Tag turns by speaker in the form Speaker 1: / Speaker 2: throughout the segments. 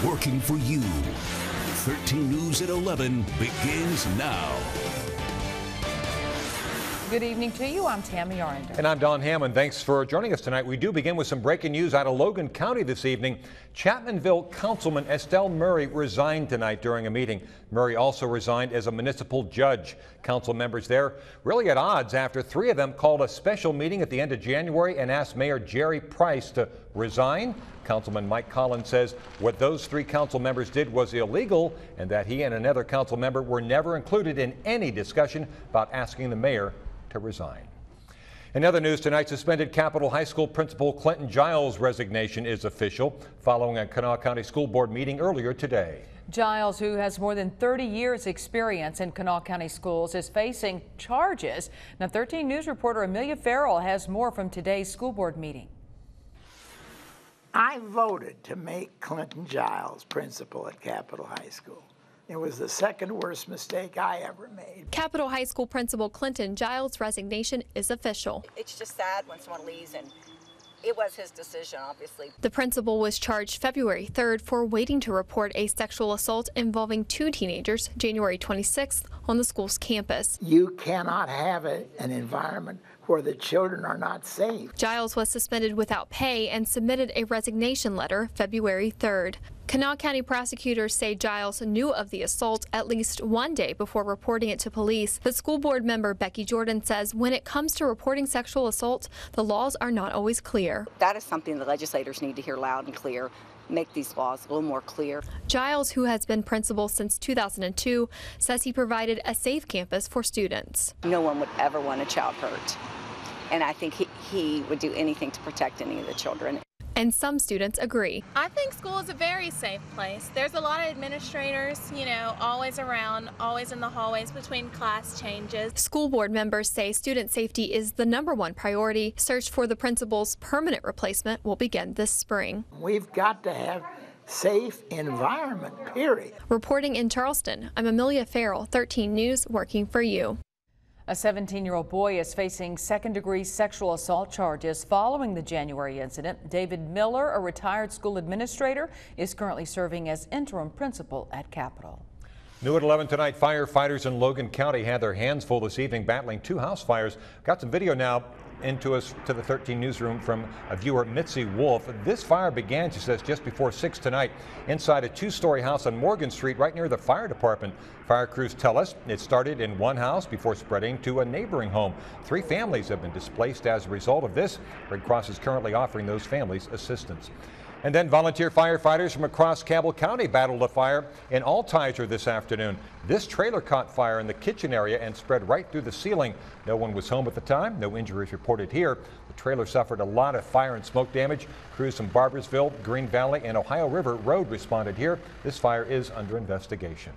Speaker 1: working for you. 13 News at 11 begins now.
Speaker 2: Good evening to you. I'm Tammy Arender.
Speaker 3: And I'm Don Hammond. Thanks for joining us tonight. We do begin with some breaking news out of Logan County this evening. Chapmanville Councilman Estelle Murray resigned tonight during a meeting. Murray also resigned as a municipal judge. Council members there really at odds after three of them called a special meeting at the end of January and asked Mayor Jerry Price to resign. Councilman Mike Collins says what those three council members did was illegal and that he and another council member were never included in any discussion about asking the mayor to resign. In other news tonight, suspended Capitol High School Principal Clinton Giles' resignation is official following a Kanawha County School Board meeting earlier today.
Speaker 2: Giles, who has more than 30 years experience in Kanawha County schools, is facing charges. Now 13 News reporter Amelia Farrell has more from today's school board meeting.
Speaker 4: I voted to make Clinton Giles principal at Capitol High School. It was the second worst mistake I ever made.
Speaker 5: Capitol High School Principal Clinton Giles' resignation is official.
Speaker 6: It's just sad when someone leaves, and it was his decision, obviously.
Speaker 5: The principal was charged February 3rd for waiting to report a sexual assault involving two teenagers January 26th on the school's campus.
Speaker 4: You cannot have an environment where the children are not safe.
Speaker 5: Giles was suspended without pay and submitted a resignation letter February 3rd. Kanawha County prosecutors say Giles knew of the assault at least one day before reporting it to police. But school board member Becky Jordan says when it comes to reporting sexual assault, the laws are not always clear.
Speaker 6: That is something the legislators need to hear loud and clear. Make these laws a little more clear.
Speaker 5: Giles, who has been principal since 2002, says he provided a safe campus for students.
Speaker 6: No one would ever want a child hurt. And I think he would do anything to protect any of the children.
Speaker 5: And some students agree.
Speaker 7: I think school is a very safe place. There's a lot of administrators, always around, always in the hallways between class changes.
Speaker 5: School board members say student safety is the #1 priority. Search for the principal's permanent replacement will begin this spring.
Speaker 4: We've got to have safe environment, period.
Speaker 5: Reporting in Charleston, I'm Amelia Farrell, 13 News, working for you.
Speaker 2: A 17-year-old boy is facing second-degree sexual assault charges following the January incident. David Miller, a retired school administrator, is currently serving as interim principal at Capitol.
Speaker 3: New at 11 tonight, firefighters in Logan County had their hands full this evening battling two house fires. Got some video now into us to the 13 newsroom from a viewer, Mitzi Wolf. This fire began, she says, just before 6 tonight inside a two-story house on Morgan Street right near the fire department. Fire crews tell us it started in one house before spreading to a neighboring home. 3 families have been displaced as a result of this. Red Cross is currently offering those families assistance. And then volunteer firefighters from across Campbell County battled a fire in Altizer this afternoon. This trailer caught fire in the kitchen area and spread right through the ceiling. No one was home at the time. No injuries reported here. The trailer suffered a lot of fire and smoke damage. Crews from Barbersville, Green Valley, and Ohio River Road responded here. This fire is under investigation.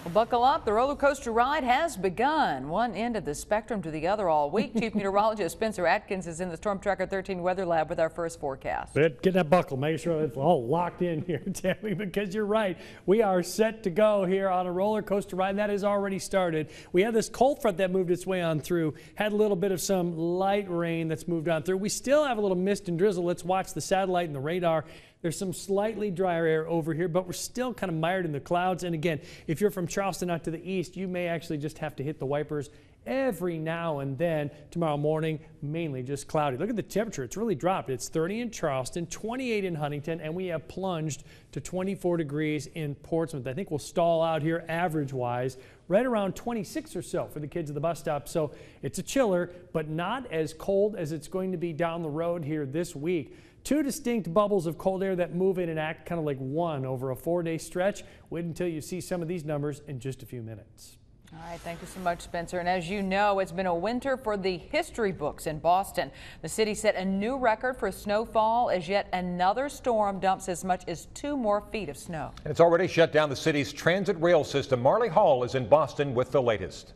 Speaker 2: Well, buckle up. The roller coaster ride has begun. One end of the spectrum to the other all week. Chief Meteorologist Spencer Atkins is in the Storm Tracker 13 Weather Lab with our first forecast.
Speaker 8: But get that buckle. Make sure it's all locked in here, Tammy, because you're right. We are set to go here on a roller coaster ride. That has already started. We have this cold front that moved its way on through. Had a little bit of some light rain that's moved on through. We still have a little mist and drizzle. Let's watch the satellite and the radar. There's some slightly drier air over here, but we're still kind of mired in the clouds. And again, if you're from Charleston out to the east, you may actually just have to hit the wipers every now and then. Tomorrow morning, mainly just cloudy. Look at the temperature. It's really dropped. It's 30 in Charleston, 28 in Huntington, and we have plunged to 24 degrees in Portsmouth. I think we'll stall out here average-wise right around 26 or so for the kids at the bus stop. So it's a chiller, but not as cold as it's going to be down the road here this week. 2 distinct bubbles of cold air that move in and act kind of like one over a 4-day stretch. Wait until you see some of these numbers in just a few minutes.
Speaker 2: All right, thank you so much, Spencer. And as you know, it's been a winter for the history books in Boston. The city set a new record for snowfall as yet another storm dumps as much as 2 more feet of snow.
Speaker 3: It's already shut down the city's transit rail system. Marley Hall is in Boston with the latest.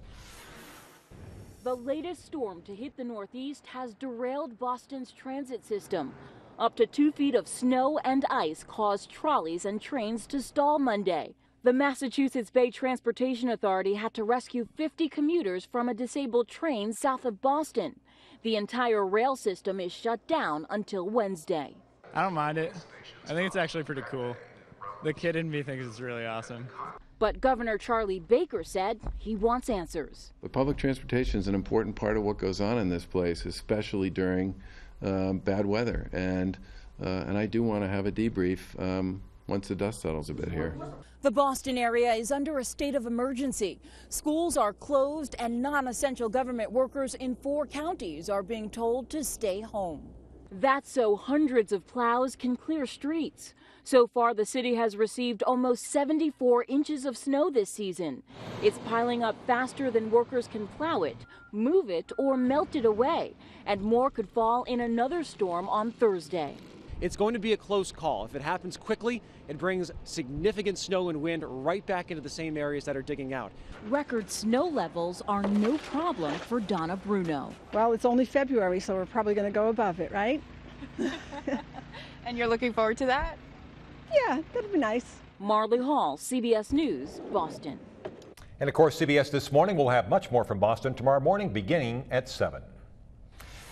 Speaker 9: The latest storm to hit the Northeast has derailed Boston's transit system. Up to 2 feet of snow and ice caused trolleys and trains to stall Monday. The Massachusetts Bay Transportation Authority had to rescue 50 commuters from a disabled train south of Boston. The entire rail system is shut down until Wednesday.
Speaker 10: I don't mind it. I think it's actually pretty cool. The kid in me thinks it's really awesome.
Speaker 9: But Governor Charlie Baker said he wants answers.
Speaker 11: The public transportation is an important part of what goes on in this place, especially during bad weather. And I do want to have a debrief once the dust settles a bit here.
Speaker 9: The Boston area is under a state of emergency. Schools are closed and non-essential government workers in 4 counties are being told to stay home. That's so hundreds of plows can clear streets. So far, the city has received almost 74 inches of snow this season. It's piling up faster than workers can plow it, move it, or melt it away. And more could fall in another storm on Thursday.
Speaker 12: It's going to be a close call. If it happens quickly, it brings significant snow and wind right back into the same areas that are digging out.
Speaker 9: Record snow levels are no problem for Donna Bruno.
Speaker 13: Well, it's only February, so we're probably going to go above it, right?
Speaker 14: And you're looking forward to that?
Speaker 13: Yeah, that'll be nice.
Speaker 9: Marley Hall, CBS News, Boston.
Speaker 3: And of course, CBS This Morning will have much more from Boston tomorrow morning beginning at 7.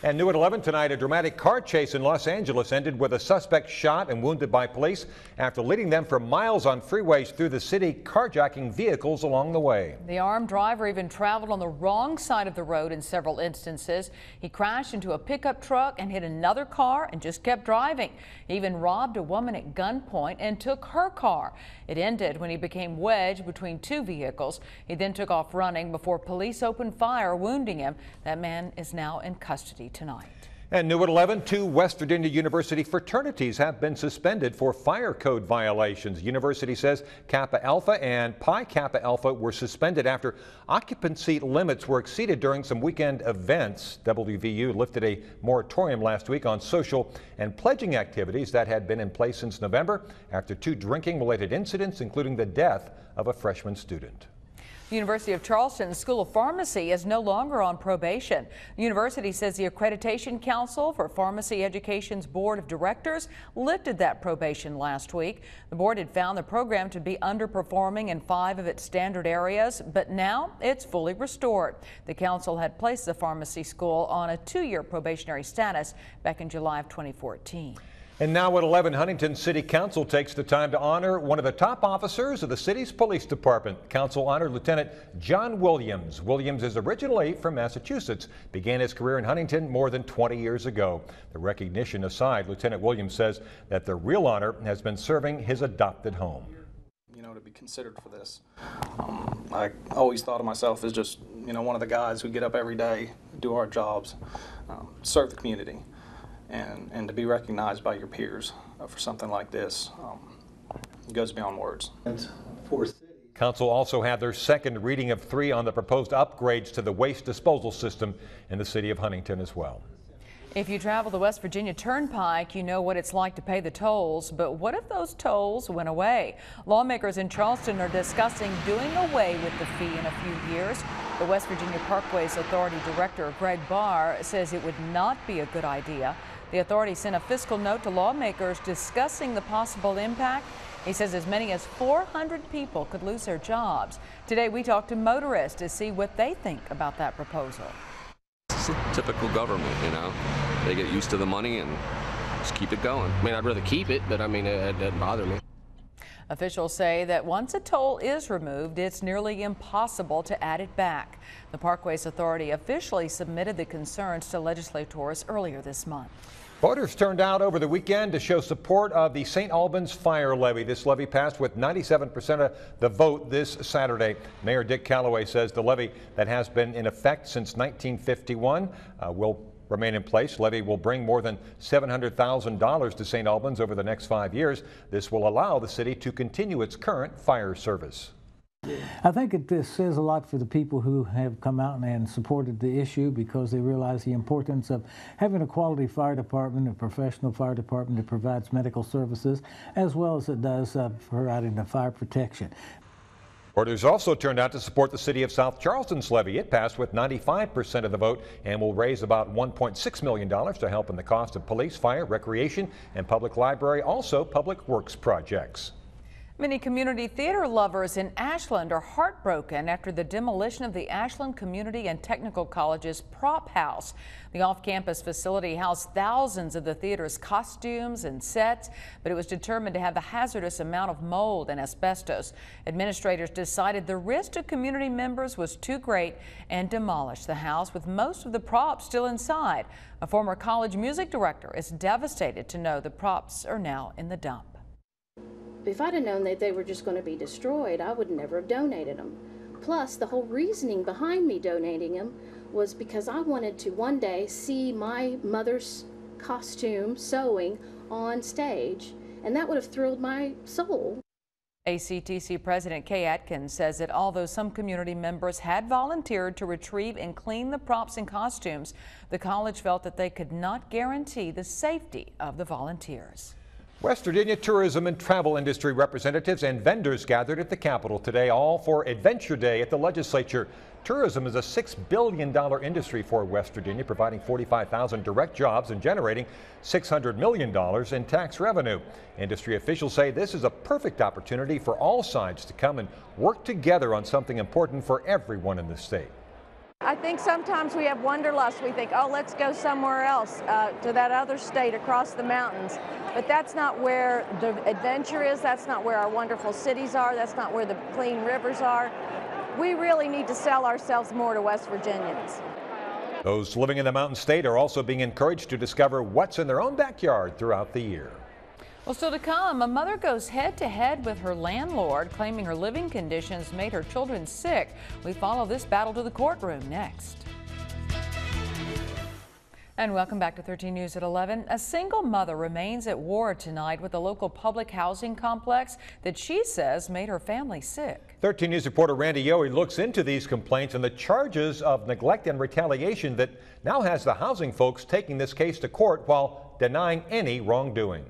Speaker 3: And new at 11 tonight, a dramatic car chase in Los Angeles ended with a suspect shot and wounded by police after leading them for miles on freeways through the city, carjacking vehicles along the way.
Speaker 2: The armed driver even traveled on the wrong side of the road in several instances. He crashed into a pickup truck and hit another car and just kept driving. He even robbed a woman at gunpoint and took her car. It ended when he became wedged between 2 vehicles. He then took off running before police opened fire, wounding him. That man is now in custody tonight.
Speaker 3: And new at 11, 2 West Virginia University fraternities have been suspended for fire code violations. The university says Kappa Alpha and Pi Kappa Alpha were suspended after occupancy limits were exceeded during some weekend events. WVU lifted a moratorium last week on social and pledging activities that had been in place since November after 2 drinking-related incidents, including the death of a freshman student.
Speaker 2: The University of Charleston School of Pharmacy is no longer on probation. The university says the Accreditation Council for Pharmacy Education's Board of Directors lifted that probation last week. The board had found the program to be underperforming in 5 of its standard areas, but now it's fully restored. The council had placed the pharmacy school on a 2-year probationary status back in July of 2014.
Speaker 3: And now at 11, Huntington City Council takes the time to honor one of the top officers of the city's police department. Council honored Lieutenant John Williams. Williams is originally from Massachusetts, began his career in Huntington more than 20 years ago. The recognition aside, Lieutenant Williams says that the real honor has been serving his adopted home.
Speaker 15: You know, to be considered for this. I always thought of myself as just, you know, one of the guys who get up every day, do our jobs, serve the community. And to be recognized by your peers for something like this goes beyond words.
Speaker 3: Council also had their second reading of 3 on the proposed upgrades to the waste disposal system in the city of Huntington as well.
Speaker 2: If you travel the West Virginia Turnpike, you know what it's like to pay the tolls. But what if those tolls went away? Lawmakers in Charleston are discussing doing away with the fee in a few years. The West Virginia Parkways Authority Director Greg Barr says it would not be a good idea. The authority sent a fiscal note to lawmakers discussing the possible impact. He says as many as 400 people could lose their jobs. Today we talked to motorists to see what they think about that proposal.
Speaker 16: It's typical government, you know. They get used to the money and just keep it going. I mean, I'd rather keep it, but I mean, it doesn't bother me.
Speaker 2: Officials say that once a toll is removed, it's nearly impossible to add it back. The Parkways Authority officially submitted the concerns to legislators earlier this month.
Speaker 3: Voters turned out over the weekend to show support of the St. Albans fire levy. This levy passed with 97% of the vote this Saturday. Mayor Dick Calloway says the levy that has been in effect since 1951 will remain in place. Levy will bring more than $700,000 to St. Albans over the next 5 years. This will allow the city to continue its current fire service.
Speaker 17: I think it says a lot for the people who have come out and supported the issue because they realize the importance of having a quality fire department, a professional fire department that provides medical services, as well as it does providing the fire protection.
Speaker 3: Voters also turned out to support the city of South Charleston's levy. It passed with 95% of the vote and will raise about $1.6 million to help in the cost of police, fire, recreation, and public library, also public works projects.
Speaker 2: Many community theater lovers in Ashland are heartbroken after the demolition of the Ashland Community and Technical College's prop house. The off-campus facility housed thousands of the theater's costumes and sets, but it was determined to have a hazardous amount of mold and asbestos. Administrators decided the risk to community members was too great and demolished the house, with most of the props still inside. A former college music director is devastated to know the props are now in the dump.
Speaker 18: If I'd have known that they were just going to be destroyed, I would never have donated them. Plus, the whole reasoning behind me donating them was because I wanted to one day see my mother's costume sewing on stage, and that would have thrilled my soul.
Speaker 2: ACTC President Kay Atkins says that although some community members had volunteered to retrieve and clean the props and costumes, the college felt that they could not guarantee the safety of the volunteers.
Speaker 3: West Virginia tourism and travel industry representatives and vendors gathered at the Capitol today, all for Adventure Day at the legislature. Tourism is a $6 billion industry for West Virginia, providing 45,000 direct jobs and generating $600 million in tax revenue. Industry officials say this is a perfect opportunity for all sides to come and work together on something important for everyone in the state.
Speaker 19: I think sometimes we have wanderlust. We think, oh, let's go somewhere else, to that other state across the mountains. But that's not where the adventure is. That's not where our wonderful cities are. That's not where the clean rivers are. We really need to sell ourselves more to West Virginians.
Speaker 3: Those living in the Mountain State are also being encouraged to discover what's in their own backyard throughout the year.
Speaker 2: Well, still to come, a mother goes head-to-head with her landlord, claiming her living conditions made her children sick. We follow this battle to the courtroom next. And welcome back to 13 News at 11. A single mother remains at war tonight with a local public housing complex that she says made her family sick.
Speaker 3: 13 News reporter Randy Yohe looks into these complaints and the charges of neglect and retaliation that now has the housing folks taking this case to court while denying any wrongdoing.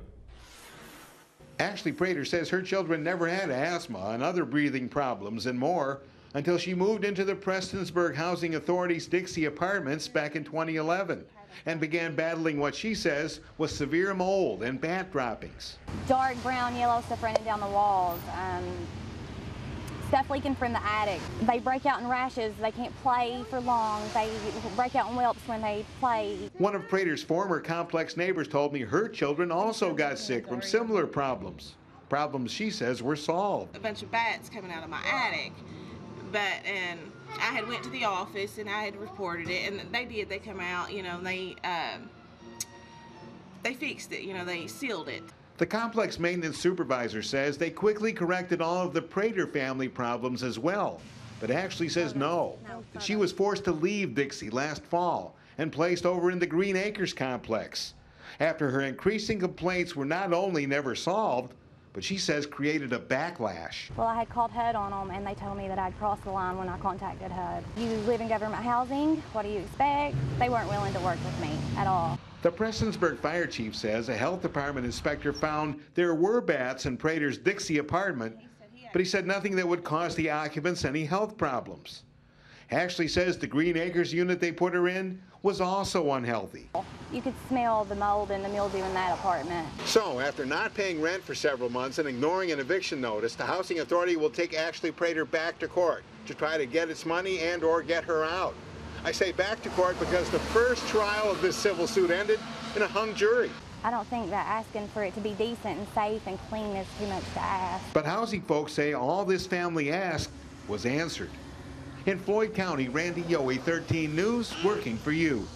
Speaker 20: Ashley Prater says her children never had asthma and other breathing problems and more until she moved into the Prestonsburg Housing Authority's Dixie Apartments back in 2011 and began battling what she says was severe mold and bat droppings.
Speaker 21: Dark brown, yellow stuff running down the walls, stuff leaking from the attic. They break out in rashes. They can't play for long. They break out in whelps when they play.
Speaker 20: One of Prater's former complex neighbors told me her children also got sick from similar problems. Problems she says were solved.
Speaker 22: A bunch of bats coming out of my attic, and I had went to the office and I had reported it, and they come out, you know, they fixed it, you know, they sealed it.
Speaker 20: The complex maintenance supervisor says they quickly corrected all of the Prater family problems as well. But Ashley says no, that she was forced to leave Dixie last fall and placed over in the Green Acres complex after her increasing complaints were not only never solved, but she says created a backlash.
Speaker 21: Well, I had called HUD on them, and they told me that I'd crossed the line when I contacted HUD. You live in government housing, what do you expect? They weren't willing to work with me at all.
Speaker 20: The Prestonsburg fire chief says a health department inspector found there were bats in Prater's Dixie apartment, but he said nothing that would cause the occupants any health problems. Ashley says the Green Acres unit they put her in was also unhealthy.
Speaker 21: You could smell the mold and the mildew in that apartment.
Speaker 20: So, after not paying rent for several months and ignoring an eviction notice, the Housing Authority will take Ashley Prater back to court to try to get its money and or get her out. I say back to court because the first trial of this civil suit ended in a hung jury.
Speaker 21: I don't think that asking for it to be decent and safe and clean is too much to ask.
Speaker 20: But housing folks say all this family asked was answered. In Floyd County, Randy Yohe, 13 News, working for you.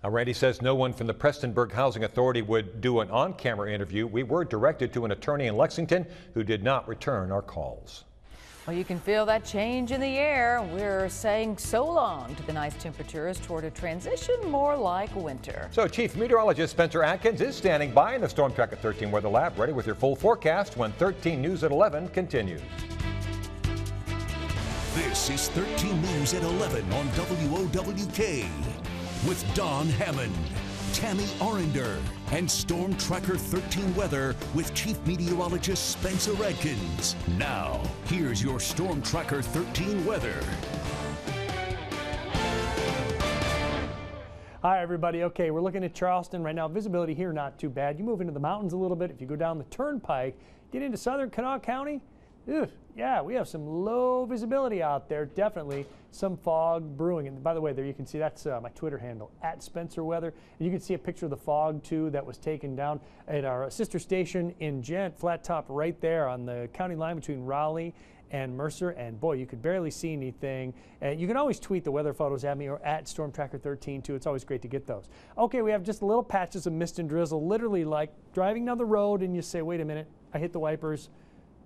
Speaker 3: Now, Randy says no one from the Prestonsburg Housing Authority would do an on-camera interview. We were directed to an attorney in Lexington who did not return our calls.
Speaker 2: Well, you can feel that change in the air. We're saying so long to the nice temperatures toward a transition more like winter.
Speaker 3: So Chief Meteorologist Spencer Atkins is standing by in the Storm Tracker 13 Weather Lab, ready with your full forecast when 13 News at 11 continues.
Speaker 1: This is 13 News at 11 on WOWK with Don Hammond, Tammy Arender, and Storm Tracker 13 Weather with Chief Meteorologist Spencer Atkins. Now, here's your Storm Tracker 13 weather.
Speaker 8: Hi, everybody. Okay, we're looking at Charleston right now. Visibility here not too bad. You move into the mountains a little bit. If you go down the turnpike, get into southern Kanawha County, yeah, we have some low visibility out there. Definitely some fog brewing. And by the way, there you can see that's my Twitter handle, @SpencerWeather. And you can see a picture of the fog, too, that was taken down at our sister station in Gent, Flat Top, right there on the county line between Raleigh and Mercer. And boy, you could barely see anything. You can always tweet the weather photos at me or @StormTracker13 too. It's always great to get those. Okay, we have just little patches of mist and drizzle, literally like driving down the road and you say, wait a minute, I hit the wipers.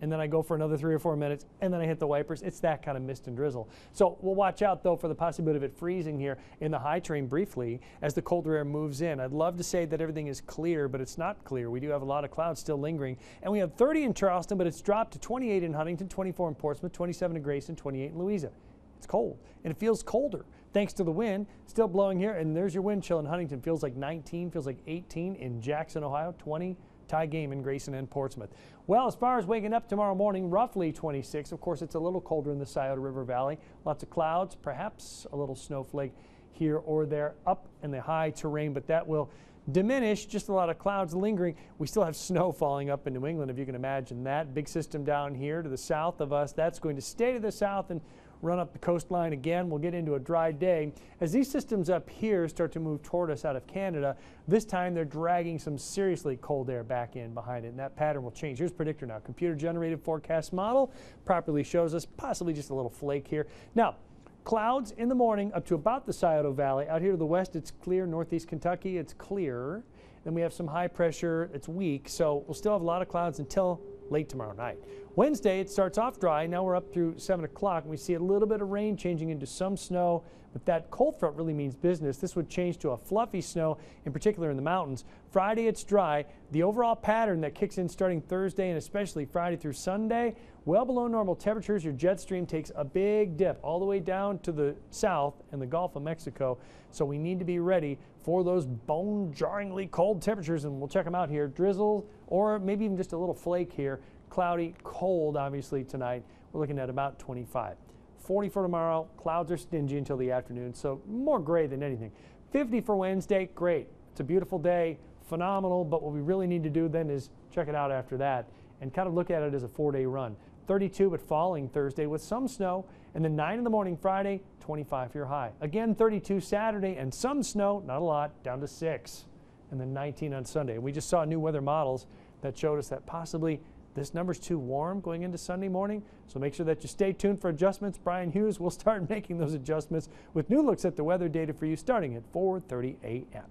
Speaker 8: And then I go for another 3 or 4 minutes, and then I hit the wipers. It's that kind of mist and drizzle. So we'll watch out, though, for the possibility of it freezing here in the high terrain briefly as the colder air moves in. I'd love to say that everything is clear, but it's not clear. We do have a lot of clouds still lingering. And we have 30 in Charleston, but it's dropped to 28 in Huntington, 24 in Portsmouth, 27 in Grayson, 28 in Louisa. It's cold, and it feels colder thanks to the wind still blowing here. And there's your wind chill in Huntington. Feels like 19, feels like 18 in Jackson, Ohio, 20. Tie game in Grayson and Portsmouth. Well, as far as waking up tomorrow morning, roughly 26. Of course, it's a little colder in the Scioto River Valley. Lots of clouds, perhaps a little snowflake here or there up in the high terrain, but that will diminish. Just a lot of clouds lingering. We still have snow falling up in New England, if you can imagine that. Big system down here to the south of us. That's going to stay to the south and run up the coastline again. We'll get into a dry day. As these systems up here start to move toward us out of Canada, this time they're dragging some seriously cold air back in behind it, and that pattern will change. Here's predictor now. Computer-generated forecast model properly shows us possibly just a little flake here. Now, clouds in the morning up to about the Scioto Valley. Out here to the west, it's clear. Northeast Kentucky, it's clear. Then we have some high pressure. It's weak, so we'll still have a lot of clouds until late tomorrow night. Wednesday, it starts off dry. Now we're up through 7 o'clock, and we see a little bit of rain changing into some snow, but that cold front really means business. This would change to a fluffy snow, in particular in the mountains. Friday, it's dry. The overall pattern that kicks in starting Thursday and especially Friday through Sunday, well below normal temperatures. Your jet stream takes a big dip all the way down to the south and the Gulf of Mexico, so we need to be ready for those bone-jarringly cold temperatures, and we'll check them out here. Drizzle or maybe even just a little flake here. Cloudy, cold, obviously, tonight. We're looking at about 25. 40 for tomorrow. Clouds are stingy until the afternoon, so more gray than anything. 50 for Wednesday. Great. It's a beautiful day. Phenomenal. But what we really need to do then is check it out after that and kind of look at it as a 4-day run. 32 but falling Thursday with some snow. And then 9 in the morning Friday, 25 for your high. Again, 32 Saturday and some snow, not a lot, down to 6. And then 19 on Sunday. We just saw new weather models that showed us that possibly this number's too warm going into Sunday morning, so make sure that you stay tuned for adjustments. Brian Hughes will start making those adjustments with new looks at the weather data for you starting at 4:30 a.m.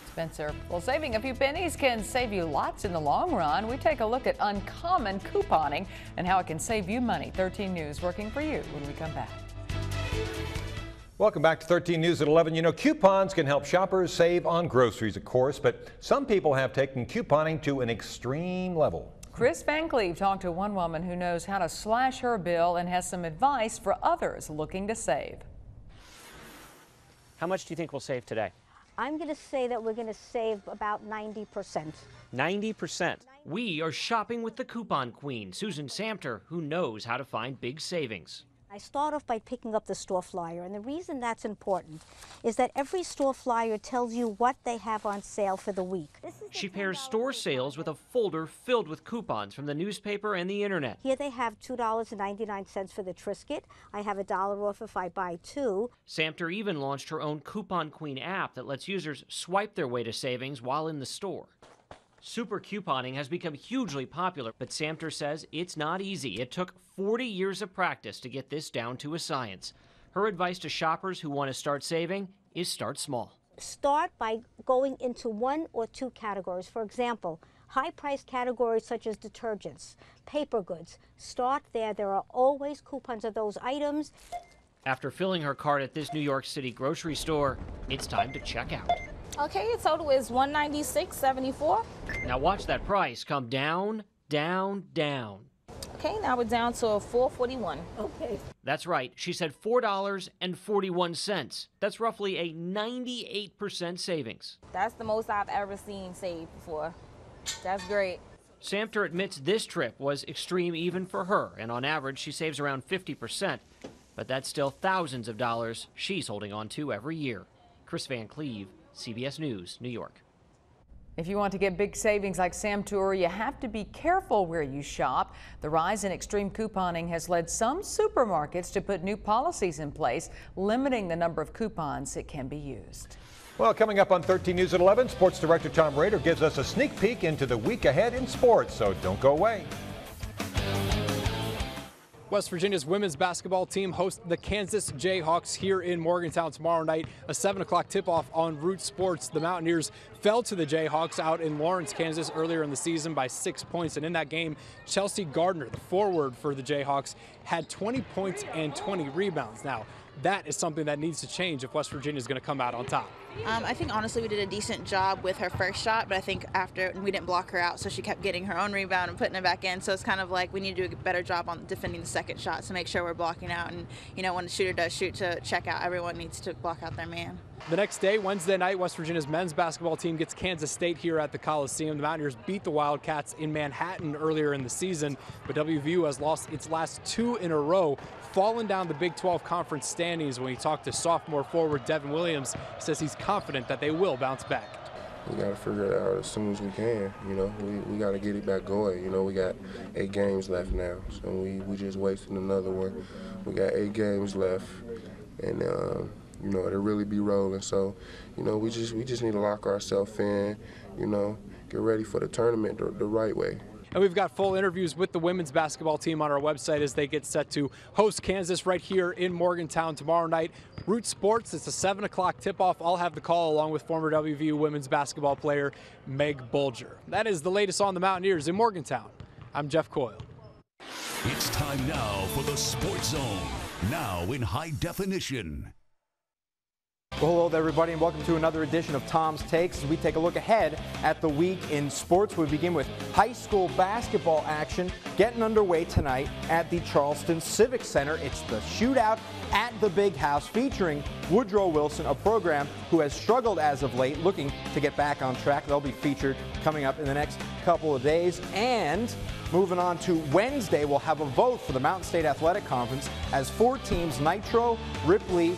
Speaker 2: Spencer, well, saving a few pennies can save you lots in the long run. We take a look at uncommon couponing and how it can save you money. 13 News working for you when we come back.
Speaker 3: Welcome back to 13 News at 11. You know, coupons can help shoppers save on groceries, of course, but some people have taken couponing to an extreme level.
Speaker 2: Chris Van Cleve talked to one woman who knows how to slash her bill and has some advice for others looking to save.
Speaker 6: How much do you think we'll save today?
Speaker 7: I'm going to say that we're going to save about 90%.
Speaker 6: 90%. We are shopping with the coupon queen, Susan Samter, who knows how to find big savings.
Speaker 7: I start off by picking up the store flyer, and the reason that's important is that every store flyer tells you what they have on sale for the week.
Speaker 6: She pairs store sales with a folder filled with coupons from the newspaper and the internet.
Speaker 7: Here they have $2.99 for the Triscuit. I have $1 off if I buy 2.
Speaker 6: Samter even launched her own Coupon Queen app that lets users swipe their way to savings while in the store. Super couponing has become hugely popular, but Samter says it's not easy. It took 40 years of practice to get this down to a science. Her advice to shoppers who want to start saving is start small.
Speaker 7: Start by going into 1 or 2 categories. For example, high-priced categories such as detergents, paper goods. Start there. There are always coupons of those items.
Speaker 6: After filling her cart at this New York City grocery store, it's time to check out.
Speaker 23: Okay, your total is $196.74.
Speaker 6: Now watch that price come down, down, down.
Speaker 23: Okay, now we're down to $4.41.
Speaker 7: Okay.
Speaker 6: That's right. She said $4.41. That's roughly a 98% savings.
Speaker 23: That's the most I've ever seen saved before. That's great.
Speaker 6: Samter admits this trip was extreme even for her, and on average she saves around 50%. But that's still thousands of dollars she's holding on to every year. Chris Van Cleve, CBS News, New York.
Speaker 2: If you want to get big savings like Sam Tour, you have to be careful where you shop. The rise in extreme couponing has led some supermarkets to put new policies in place, limiting the number of coupons that can be used.
Speaker 3: Well, coming up on 13 News at 11, Sports Director Tom Rader gives us a sneak peek into the week ahead in sports, so don't go away.
Speaker 4: West Virginia's women's basketball team hosts the Kansas Jayhawks here in Morgantown tomorrow night. A 7 o'clock tip-off on Root Sports. The Mountaineers fell to the Jayhawks out in Lawrence, Kansas earlier in the season by 6 points. And in that game, Chelsea Gardner, the forward for the Jayhawks, had 20 points and 20 rebounds. Now, that is something that needs to change if West Virginia is going to come out on top.
Speaker 5: I think honestly we did a decent job with her first shot, but I think after we didn't block her out, so she kept getting her own rebound and putting it back in. So it's kind of like we need to do a better job on defending the second shot to make sure we're blocking out. And you know, when the shooter does shoot to check out, everyone needs to block out their man.
Speaker 4: The next day, Wednesday night, West Virginia's men's basketball team gets Kansas State here at the Coliseum. The Mountaineers beat the Wildcats in Manhattan earlier in the season, but WVU has lost its last 2 in a row, fallen down the Big 12 conference standings. When he talked to sophomore forward Devin Williams, he says he's confident that they will bounce back.
Speaker 10: We got to figure it out as soon as we can. You know, we got to get it back going. You know, we got 8 games left now, so we just wasted another one. We got 8 games left, and you know, it'll really be rolling. So, you know, we just need to lock ourselves in. You know, get ready for the tournament the right way.
Speaker 4: And we've got full interviews with the women's basketball team on our website as they get set to host Kansas right here in Morgantown tomorrow night. Root Sports, it's a 7 o'clock tip-off. I'll have the call along with former WVU women's basketball player Meg Bulger. That is the latest on the Mountaineers in Morgantown. I'm Jeff Coyle.
Speaker 1: It's time now for the Sports Zone, now in high definition.
Speaker 24: Well, hello there, everybody, and welcome to another edition of Tom's Takes. As we take a look ahead at the week in sports, we begin with high school basketball action getting underway tonight at the Charleston Civic Center. It's the shootout at the Big House featuring Woodrow Wilson, a program who has struggled as of late, looking to get back on track. They'll be featured coming up in the next couple of days. And moving on to Wednesday, we'll have a vote for the Mountain State Athletic Conference as 4 teams, Nitro, Ripley,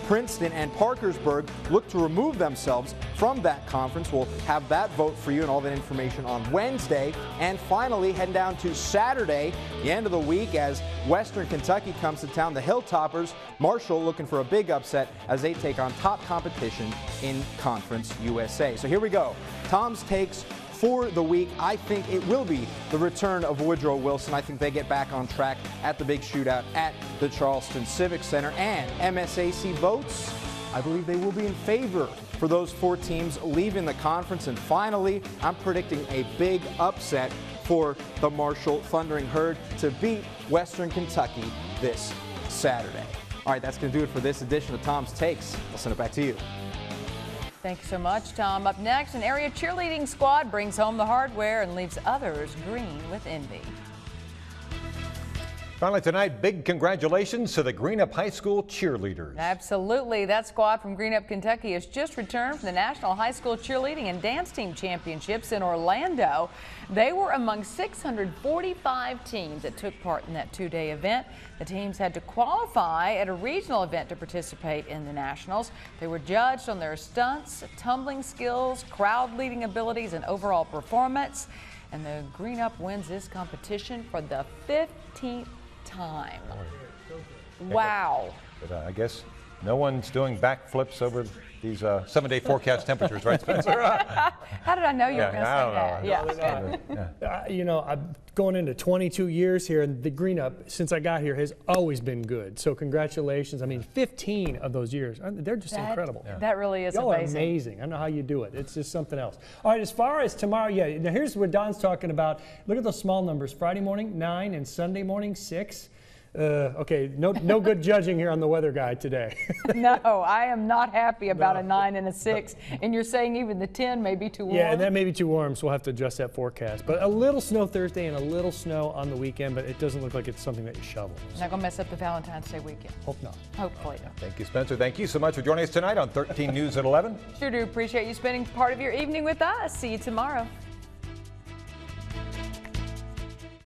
Speaker 24: Princeton, and Parkersburg, look to remove themselves from that conference. We'll have that vote for you and all that information on Wednesday. And finally, heading down to Saturday, the end of the week, as Western Kentucky comes to town. The Hilltoppers, Marshall looking for a big upset as they take on top competition in Conference USA. So here we go. Tom's takes for the week. I think it will be the return of Woodrow Wilson. I think they get back on track at the big shootout at the Charleston Civic Center. And MSAC votes, I believe they will be in favor for those 4 teams leaving the conference. And finally, I'm predicting a big upset for the Marshall Thundering Herd to beat Western Kentucky this Saturday. All right, that's going to do it for this edition of Tom's Takes. I'll send it back to you.
Speaker 2: Thank you so much, Tom. Up next, an area cheerleading squad brings home the hardware and leaves others green with envy.
Speaker 3: Finally tonight, big congratulations to the Greenup High School cheerleaders.
Speaker 2: Absolutely. That squad from Greenup, Kentucky has just returned from the National High School Cheerleading and Dance Team Championships in Orlando. They were among 645 teams that took part in that 2-day event. The teams had to qualify at a regional event to participate in the Nationals. They were judged on their stunts, tumbling skills, crowd leading abilities, and overall performance. And the Greenup wins this competition for the 15th time. Wow.
Speaker 3: But I guess no one's doing backflips over these 7-day forecast temperatures, right, Spencer?
Speaker 2: How did I know you were going to say that?
Speaker 8: Yeah. You know, I'm going into 22 years here, and the Greenup, since I got here, has always been good. So congratulations. I mean, 15 of those years. They're just incredible.
Speaker 2: That really is
Speaker 8: Y'all
Speaker 2: amazing.
Speaker 8: are amazing. I don't know how you do it. It's just something else. All right, as far as tomorrow, yeah, now here's what Don's talking about. Look at those small numbers. Friday morning, 9, and Sunday morning, 6. Okay, no good judging here on the weather guide today.
Speaker 2: No, I am not happy about a 9 and a 6. And you're saying even the 10 may be too warm?
Speaker 8: Yeah, that may be too warm, so we'll have to adjust that forecast. But a little snow Thursday and a little snow on the weekend, but it doesn't look like it's something that you shovel.
Speaker 2: Not going to mess up the Valentine's Day weekend.
Speaker 8: Hope not.
Speaker 2: Hopefully.
Speaker 3: Thank you, Spencer. Thank you so much for joining us tonight on 13 News at 11.
Speaker 2: Sure do appreciate you spending part of your evening with us. See you tomorrow.